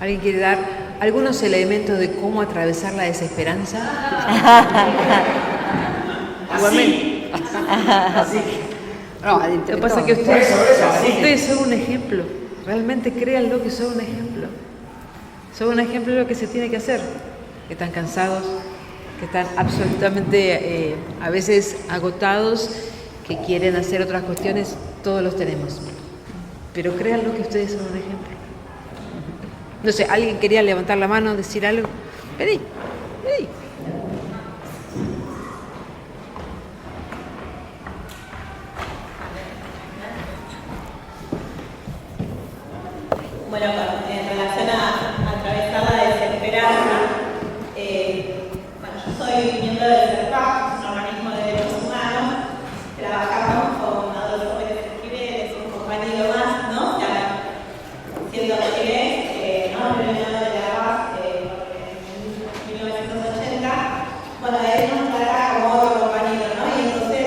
¿Alguien quiere dar algunos elementos de cómo atravesar la desesperanza? Igualmente. Así. No, Lo que pasa es que ustedes son un ejemplo. Realmente créanlo que son un ejemplo. Son un ejemplo de lo que se tiene que hacer. Que están cansados, que están absolutamente a veces agotados, que quieren hacer otras cuestiones, todos los tenemos. Pero créanlo que ustedes son un ejemplo. No sé, ¿alguien quería levantar la mano, decir algo? Vení, vení. Bueno, en relación a atravesar la desesperanza, bueno, yo soy miembro del CERPAC, un organismo de derechos humanos. Trabajamos con Adolfo Pérez Esquivel, es un compañero más, ¿no? Ya, siendo que ¿no? Premio de la Paz en 1980. Bueno, él nos trata como otro compañero, ¿no? Y entonces,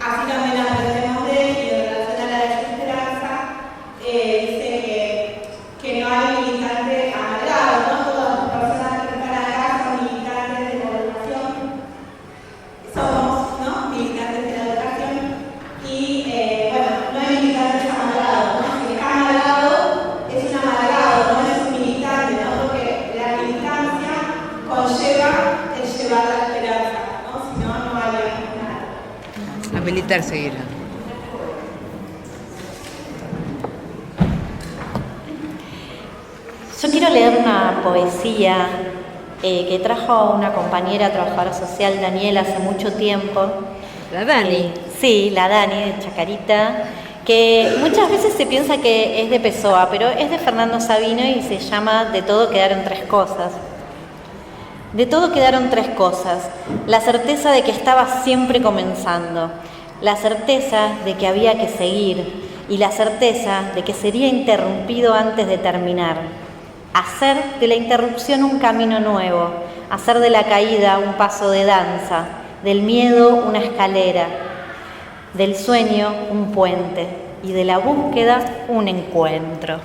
así también aprendemos de él, y en relación a la desesperanza, dice que no hay militantes amargados, ¿no? Todas las personas que están acá son militantes de la educación. Somos, ¿no? Militantes de la educación. Y, bueno, no hay militantes amargados, ¿no? Si está amargado, es un amargado, no es un militante, ¿no? Porque la militancia conlleva el llevar la esperanza, ¿no? Si no, no haríamos nada. A militar seguirá. Yo quiero leer una poesía que trajo una compañera trabajadora social, Daniela, hace mucho tiempo. La Dani. Sí, la Dani de Chacarita, que muchas veces se piensa que es de Pessoa, pero es de Fernando Sabino y se llama De todo quedaron tres cosas. De todo quedaron tres cosas: la certeza de que estaba siempre comenzando, la certeza de que había que seguir y la certeza de que sería interrumpido antes de terminar. Hacer de la interrupción un camino nuevo, hacer de la caída un paso de danza, del miedo una escalera, del sueño un puente y de la búsqueda un encuentro.